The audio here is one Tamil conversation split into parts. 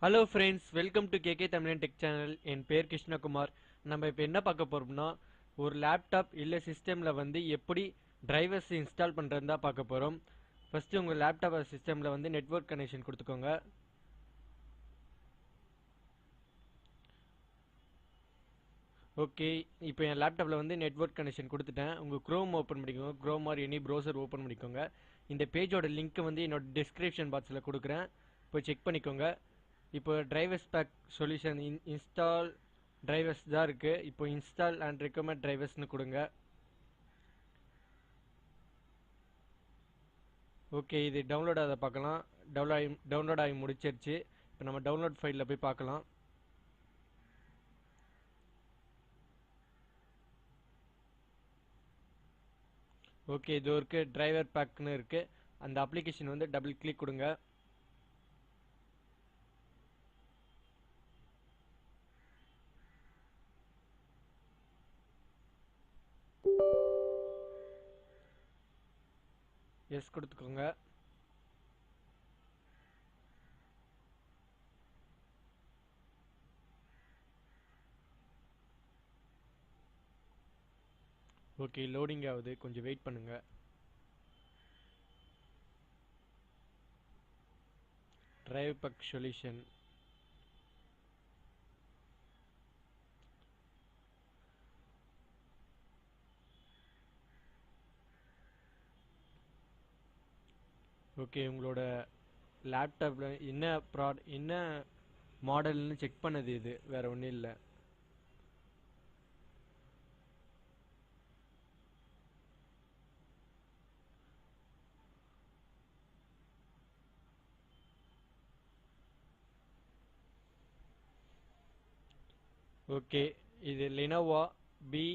Hello friends, welcome to KK Tamilian Tech Channel. என் பேர் Krishna Kumar. நம்ம இப்போ என்ன பார்க்க போறோம்னா ஒரு லேப்டாப் இல்ல சிஸ்டம்ல வந்து எப்படி டிரைவர்ஸ் இன்ஸ்டால் பண்றதுன்னு தான் பார்க்க போறோம். ஃபர்ஸ்ட் உங்க லேப்டாப் சிஸ்டம்ல வந்து நெட்வொர்க் கனெக்ஷன் கொடுத்துக்கோங்க. ஓகே, இப்போ என் லேப்டாப்ல வந்து நெட்வொர்க் கனெக்ஷன் கொடுத்துட்டேன். உங்க Chrome ஓபன் பண்ணிக்கோங்க. Chrome or any browser open பண்ணிக்கோங்க. இந்த பேஜோட லிங்க் வந்து என்னோட டிஸ்கிரிப்ஷன் பாக்ஸ்ல கொடுக்குறேன். போய் செக் பண்ணிக்கோங்க. இப்போ drivers pack solution install drivers தான் இருக்கு. இப்போ இன்ஸ்டால் அண்ட் ரெக்கமெண்ட் டிரைவர்ஸ்னு கொடுங்க. ஓகே, இது டவுன்லோட் ஆக பார்க்கலாம். டவுன்லோட் ஆகி முடிச்சிருச்சு. இப்போ நம்ம டவுன்லோட் ஃபைலில் போய் பார்க்கலாம். ஓகே, இது இருக்கு டிரைவர் பேக்னு இருக்கு. அந்த அப்ளிகேஷன் வந்து டபுள் கிளிக் கொடுங்க. எஸ் கொடுத்துக்கோங்க. ஓகே, லோடிங் ஆகுது, கொஞ்சம் வெயிட் பண்ணுங்க. Drive back solution. ஓகே, உங்களோட லேப்டாப்ல என்ன மாடல்னு செக் பண்ணது இது, வேற ஒன்றும் இல்லை. ஓகே, இது லெனோவா பி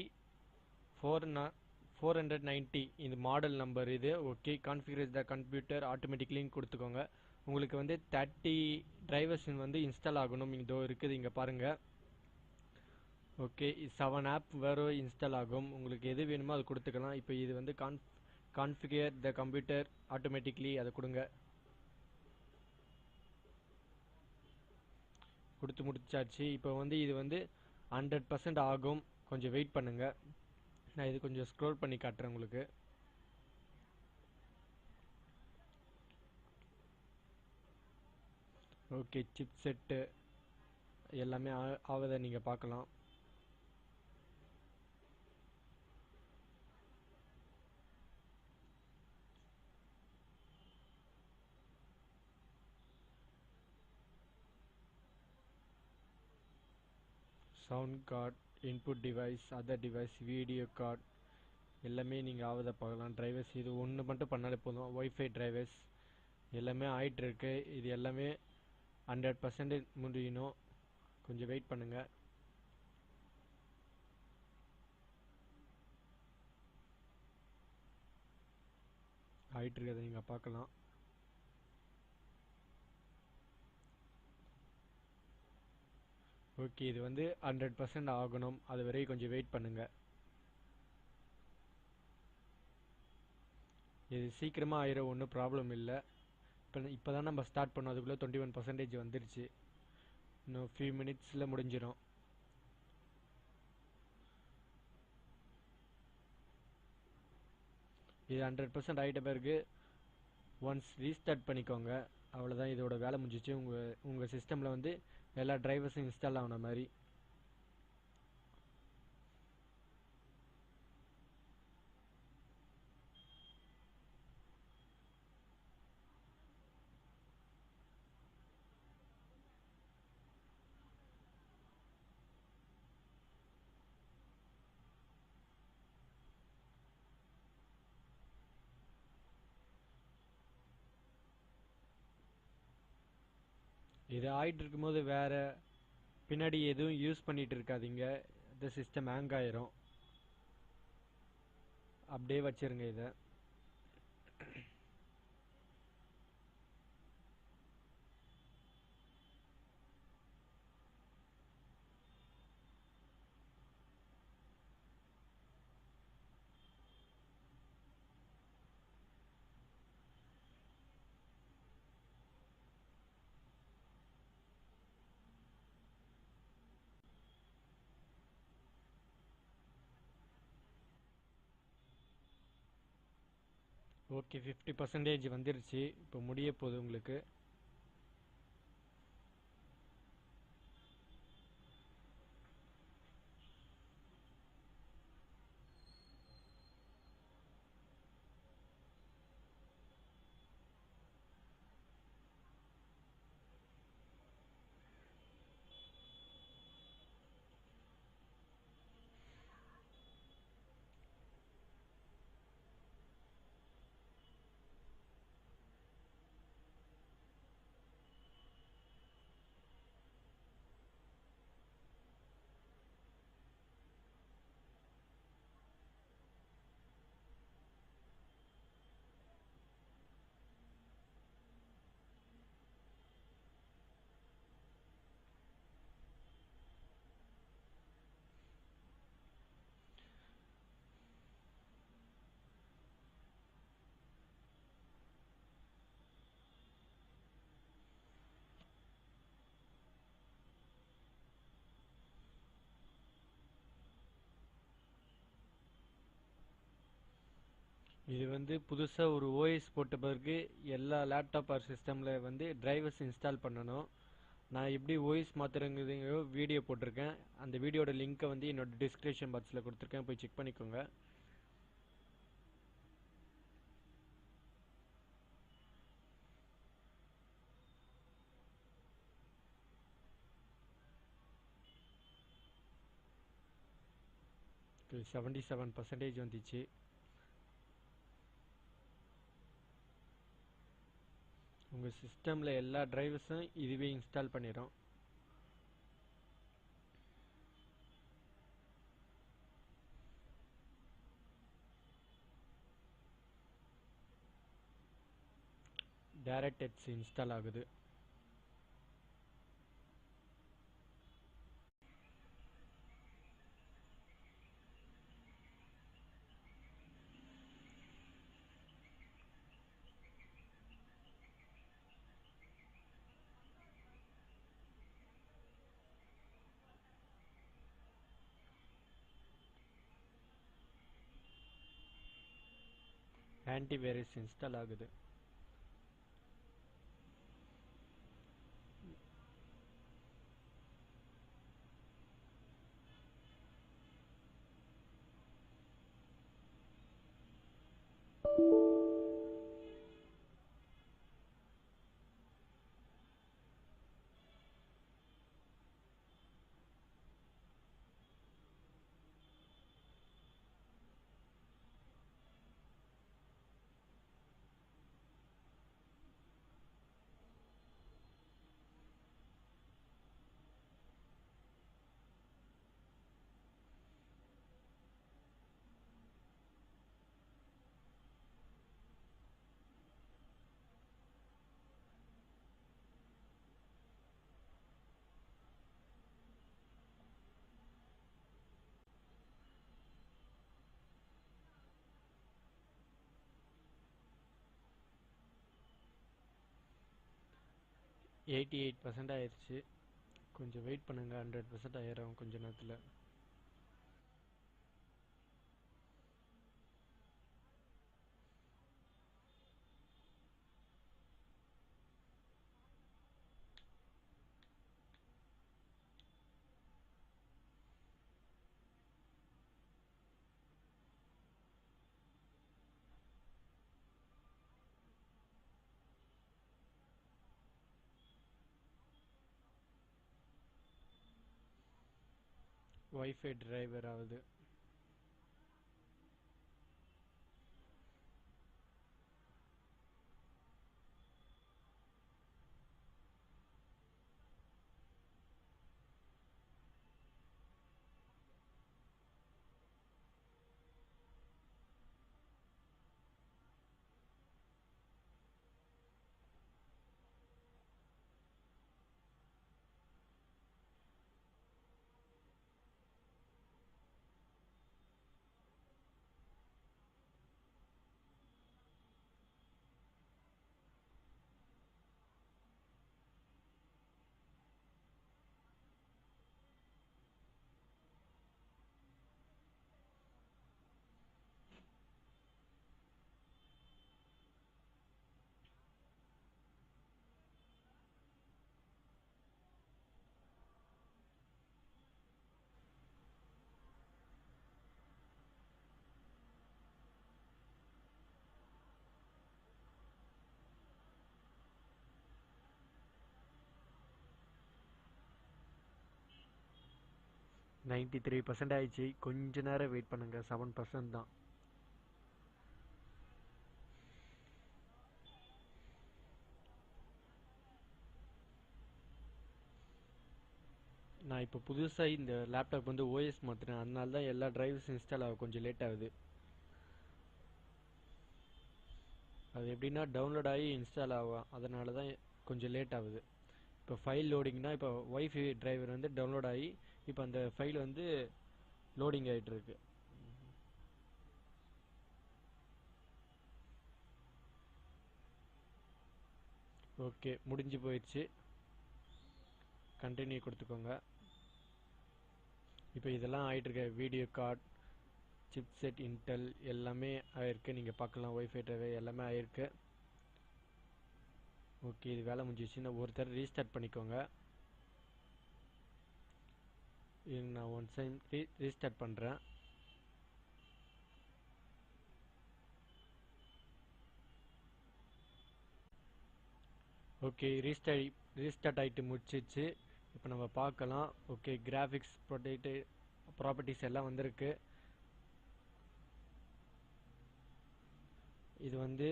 490 இந்த மாடல் நம்பர் இது. ஓகே, கான்ஃபிகர் த கம்ப்யூட்டர் ஆட்டோமேட்டிக்லின்னு கொடுத்துக்கோங்க. உங்களுக்கு வந்து 30 டிரைவர்ஸ் வந்து இன்ஸ்டால் ஆகணும். இதோ இருக்குது, இங்கே பாருங்க. ஓகே, 7 ஆப் வேறு இன்ஸ்டால் ஆகும். உங்களுக்கு எது வேணுமோ அது கொடுத்துக்கலாம். இப்போ இது வந்து கான்ஃபிகர் த கம்ப்யூட்டர் ஆட்டோமேட்டிக்லி அதை கொடுங்க. கொடுத்து முடிச்சாச்சு. இப்போ வந்து இது வந்து 100% ஆகும். கொஞ்சம் வெயிட் பண்ணுங்க. நான் இது கொஞ்சம் ஸ்க்ரோல் பண்ணி காட்டுறேன் உங்களுக்கு. ஓகே, சிப் செட்டு எல்லாமே ஆவதை நீங்கள் பார்க்கலாம். Sound card, input device, other device, video card எல்லாமே நீங்கள் ஆவதை பார்க்கலாம். டிரைவர்ஸ் இது ஒன்று மட்டும் பண்ணாலே போதும். ஒய்ஃபை டிரைவர்ஸ் எல்லாமே ஆயிட்டு இருக்கு. இது எல்லாமே 100% முடியணும். கொஞ்சம் வெயிட் பண்ணுங்க. ஆயிட்டு இருக்கிறத நீங்கள் பார்க்கலாம். ஓகே, இது வந்து 100% ஆகணும். அது வரைக்கும் கொஞ்சம் வெயிட் பண்ணுங்க. இது சீக்கிரமாக ஆயிரும், ஒன்றும் ப்ராப்ளம் இல்லை. இப்போ தான் நம்ம ஸ்டார்ட் பண்ணோம், அதுக்குள்ளே 21% வந்துருச்சு. இன்னும் ஃபியூ மினிட்ஸில் முடிஞ்சிடும். இது 100% ஆகிட்ட பிறகு ஒன்ஸ் ரீஸ்டார்ட் பண்ணிக்கோங்க. அவ்வளோதான், இதோட வேலை முடிஞ்சிச்சு. உங்கள் சிஸ்டமில் வந்து எல்லா டிரைவர்ஸும் இன்ஸ்டால் ஆன மாதிரி. இது ஆகிட்டு இருக்கும்போது வேறு பின்னாடி எதுவும் யூஸ் பண்ணிட்டு இருக்காதீங்க. இந்த சிஸ்டம் ஹேங் ஆயிரும். அப்படியே வச்சிருங்க இதை. ஓகே 50% வந்துருச்சு. இப்போ முடிய போகுது உங்களுக்கு. இது வந்து புதுசாக ஒரு ஓஎஸ் போட்ட பிறகு எல்லா லேப்டாப் ஆர் சிஸ்டமில் வந்து டிரைவர்ஸ் இன்ஸ்டால் பண்ணணும். நான் எப்படி ஓஎஸ் மாற்றுறங்கிறதையோ வீடியோ போட்டிருக்கேன். அந்த வீடியோட லிங்க்கை வந்து என்னோட டிஸ்கிரிப்ஷன் பாக்ஸில் கொடுத்துருக்கேன், போய் செக் பண்ணிக்கோங்க. இது 77% வந்துச்சு. உங்கள் சிஸ்டமில் எல்லா டிரைவர்ஸும் இதுவே இன்ஸ்டால் பண்ணிடும். டைரக்ட் இன்ஸ்டால் ஆகுது. ஆன்டிவைரஸ் இன்ஸ்டால் ஆகுது. எயிட்டி 8% ஆயிடுச்சு. கொஞ்சம் வெயிட் பண்ணுங்கள், 100% ஆயிரும் கொஞ்ச நேரத்தில். வைஃபை டிரைவர் ஆகுது. 93% ஆயிடுச்சு. கொஞ்ச நேரம் வெயிட் பண்ணுங்க. 7% தான். நான் இப்போ புதுசாக இந்த லேப்டாப் வந்து ஓஎஸ் மாற்றினேன், அதனால தான் எல்லா டிரைவ்ஸ் இன்ஸ்டால் ஆக கொஞ்சம் லேட் ஆகுது. அது எப்படின்னா டவுன்லோட் ஆகி இன்ஸ்டால் ஆகும், அதனால தான் கொஞ்சம் லேட் ஆகுது. இப்போ ஃபைல் லோடிங்னா இப்போ ஒய்ஃபை டிரைவர் வந்து டவுன்லோட் ஆகி இப்போ அந்த ஃபைல் வந்து லோடிங் ஆகிட்டு இருக்கு. ஓகே, முடிஞ்சு போயிடுச்சு. கண்டினியூ கொடுத்துக்கோங்க. இப்போ இதெல்லாம் ஆகிட்டு இருக்க video card, chip set, Intel எல்லாமே ஆயிருக்கு. நீங்கள் பார்க்கலாம், ஒய்ஃபை டிரைவர் எல்லாமே ஆயிருக்கு. ஓகே, இது வேலை முடிஞ்சிச்சு. நான் ஒருத்தர் ரீஸ்டார்ட் பண்ணிக்கோங்க. நான் ஒன் டைம் ரீஸ்டார்ட் பண்ணுறேன். ஓகே, ரீஸ்டார்ட் ஆகிட்டு முடிச்சிச்சு. இப்போ நம்ம பார்க்கலாம். ஓகே, கிராஃபிக்ஸ் ப்ராப்பர்ட்டிஸ் எல்லாம் வந்திருக்கு. இது வந்து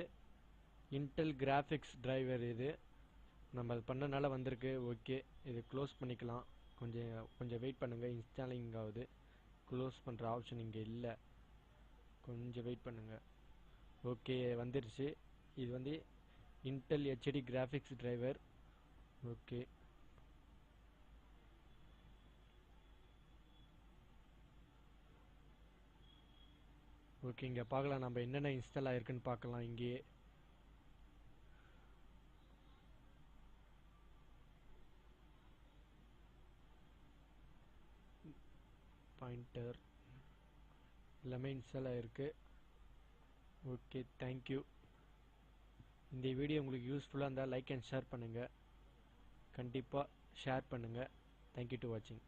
இன்டெல் கிராஃபிக்ஸ் டிரைவர். இது நம்ம அது பண்ணனால வந்திருக்கு. ஓகே, இது க்ளோஸ் பண்ணிக்கலாம். கொஞ்சம் கொஞ்சம் வெயிட் பண்ணுங்கள், இன்ஸ்டாலிங் ஆகுது. க்ளோஸ் பண்ணுற ஆப்ஷன் இங்கே இல்லை, கொஞ்சம் வெயிட் பண்ணுங்கள். ஓகே, வந்துருச்சு. இது வந்து Intel HD graphics driver. Okay, okay, இங்கே பார்க்கலாம் நம்ம என்னென்ன இன்ஸ்டால் ஆகிருக்குன்னு பார்க்கலாம். இங்கேயே பாயிண்டர் எல்லாமே இன்ஸ்டால் ஆகிருக்கு. Okay, thank you. இந்த வீடியோ உங்களுக்கு யூஸ்ஃபுல்லாக இருந்தால் லைக் அண்ட் ஷேர் பண்ணுங்கள். கண்டிப்பாக ஷேர் பண்ணுங்கள். தேங்க்யூ டு வாட்சிங்.